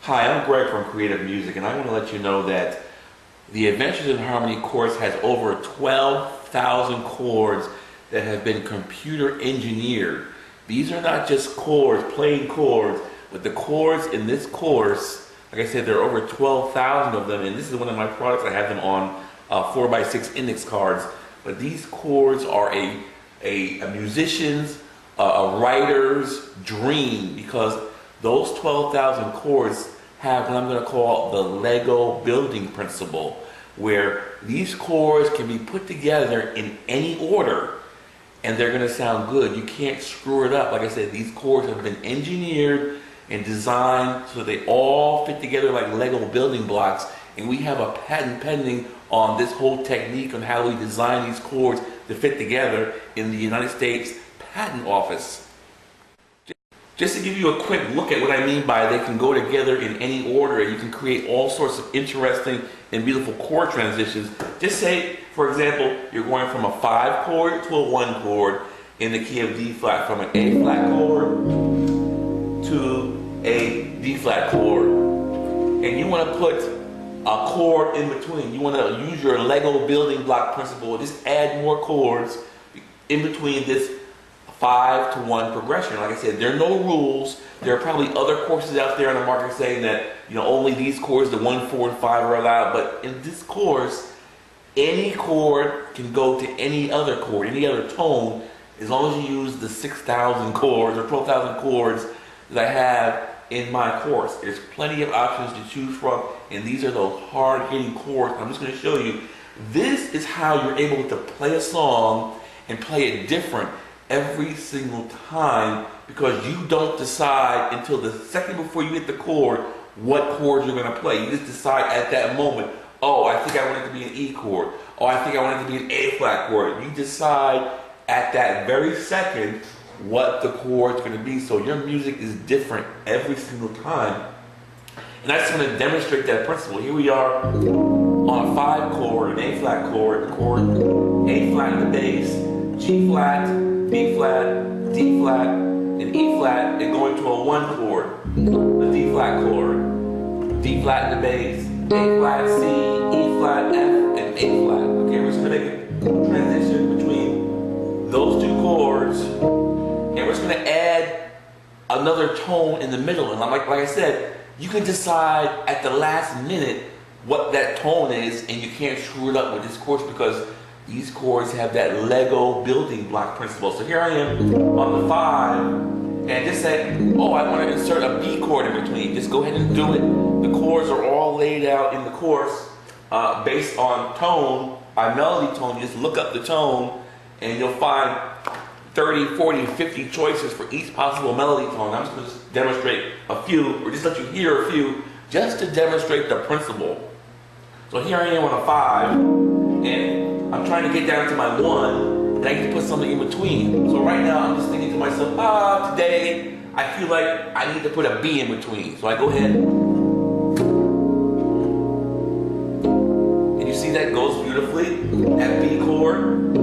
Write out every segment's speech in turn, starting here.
Hi, I'm Greg from Creative Music, and I want to let you know that the Adventures in Harmony course has over 12,000 chords that have been computer engineered. These are not just chords, plain chords, but the chords in this course, like I said, there are over 12,000 of them, and this is one of my products. I have them on 4x6 index cards. But these chords are a musician's, a writer's dream, because those 12,000 chords have what I'm going to call the Lego building principle, where these chords can be put together in any order and they're going to sound good. You can't screw it up. Like I said, these chords have been engineered and designed so they all fit together like Lego building blocks, and we have a patent pending on this whole technique on how we design these chords to fit together in the United States Patent Office. Just to give you a quick look at what I mean by they can go together in any order, you can create all sorts of interesting and beautiful chord transitions. Just say, for example, you're going from a 5 chord to a 1 chord in the key of D flat, from an A flat chord to a D flat chord. And you want to put a chord in between. You want to use your Lego building block principle, just add more chords in between this 5 to 1 progression. Like I said, there are no rules. There are probably other courses out there on the market saying that, you know, only these chords, the 1, 4, and 5 are allowed. But in this course, any chord can go to any other chord, any other tone, as long as you use the 6,000 chords or 12,000 chords that I have in my course. There's plenty of options to choose from, and these are those hard-hitting chords. I'm just going to show you. This is how you're able to play a song and play it different every single time, because you don't decide until the second before you hit the chord what chords you're going to play. You just decide at that moment, oh, I think I want it to be an E chord. Oh, I think I want it to be an A flat chord. You decide at that very second what the chord's going to be. So your music is different every single time. And I just want to demonstrate that principle. Here we are on a 5 chord, an A flat chord, the chord A flat in the bass, G flat, B flat, D flat, and E flat, and going to a 1 chord, a D flat chord, D flat in the bass, A flat, C, E flat, F, and A flat. Okay, we're just going to make a transition between those 2 chords, and we're just going to add another tone in the middle. And like I said, you can decide at the last minute what that tone is, and you can't screw it up with this course, because these chords have that Lego building block principle. So here I am on the 5, and just say, oh, I want to insert a B chord in between. Just go ahead and do it. The chords are all laid out in the course based on tone, by melody tone. You just look up the tone, and you'll find 30, 40, 50 choices for each possible melody tone. I'm just going to demonstrate a few, or just let you hear a few, just to demonstrate the principle. So here I am on a 5, and I'm trying to get down to my 1, and I need to put something in between. So right now I'm just thinking to myself, today I feel like I need to put a B in between. So I go ahead, and you see that goes beautifully. That B chord,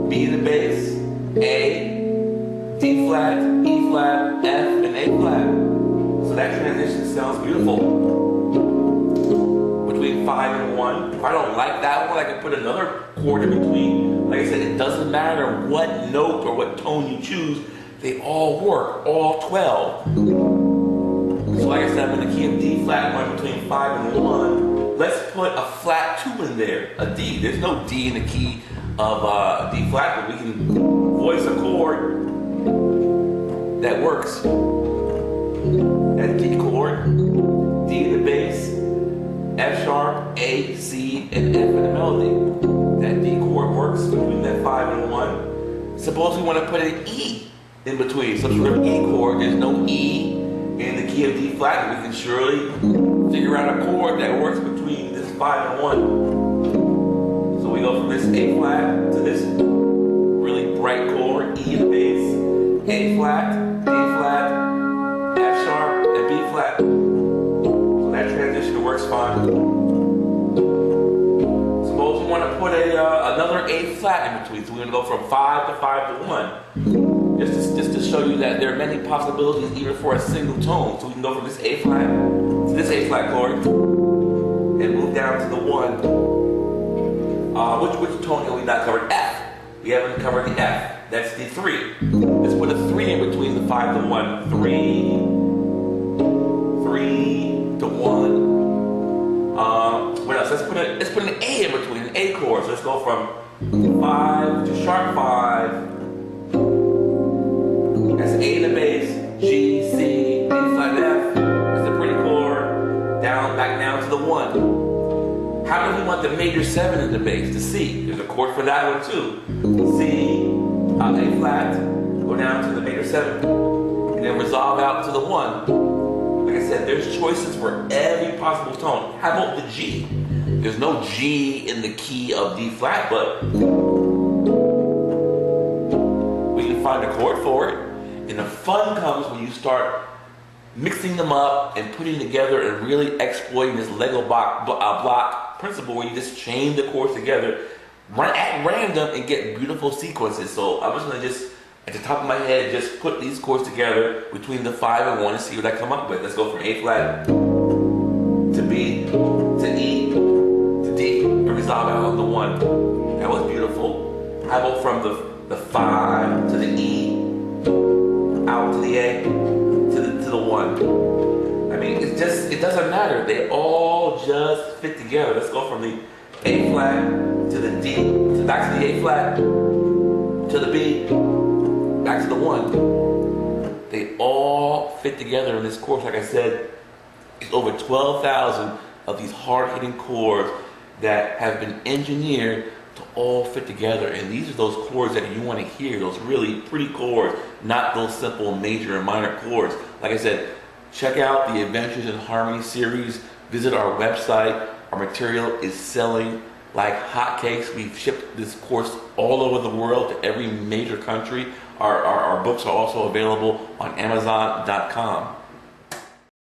B in the bass, A, D flat, E flat, F, and A flat. So that transition sounds beautiful. Between 5 and 1. If I don't like that one, I can put another chord in between. Like I said, it doesn't matter what note or what tone you choose, they all work, all 12. So like I said, I'm in the key of D flat, going between 5 and 1. Let's put a flat 2 in there, a D. There's no D in the key of D flat, but we can voice a chord that works. That D chord, D in the bass, F sharp, A, C, and F in the melody. That D chord works between that 5 and 1. Suppose we want to put an E in between, some sort of E chord. There's no E in the key of D flat, but we can surely figure out a chord that works between this 5 and 1. So we go from this A flat to this really bright chord, E in the bass, A flat, D flat, F sharp, and B flat. That transition works fine. Suppose we want to put another A flat in between. So we're going to go from 5 to 5 to 1. just to show you that there are many possibilities even for a single tone. So we can go from this A flat to this A flat chord and move down to the 1. Which tone have we not covered? F. We haven't covered the F. That's the 3. Let's put a 3 in between the 5 to 1. 3 to 1. What else? Let's put an A in between, an A chord. So let's go from 5 to sharp 5. That's A in the bass, G, C, A flat F. That's a pretty chord. Back down to the 1. How do we want the major 7 in the bass? The C. There's a chord for that one too. C, A flat, go down to the major 7, and then resolve out to the 1. Like I said, there's choices for every possible tone. How about the G? There's no G in the key of D flat, but we can find a chord for it. And the fun comes when you start mixing them up and putting together and really exploiting this Lego block principle where you just chain the chords together at random and get beautiful sequences. So I'm just going to at the top of my head, just put these chords together between the 5 and 1 and see what I come up with. Let's go from A flat to B to E to D and resolve out on the 1. That was beautiful. How about from the 5 to the E, out to the A, to the 1. I mean, it doesn't matter. They all just fit together. Let's go from the A flat to the D, back to the A flat, to the B, back to the 1. They all fit together in this course. Like I said, it's over 12,000 of these hard-hitting chords that have been engineered to all fit together. And these are those chords that you want to hear, those really pretty chords, not those simple major and minor chords. Like I said, check out the Adventures in Harmony series. Visit our website. Our material is selling like hotcakes. We've shipped this course all over the world to every major country. Our books are also available on Amazon.com.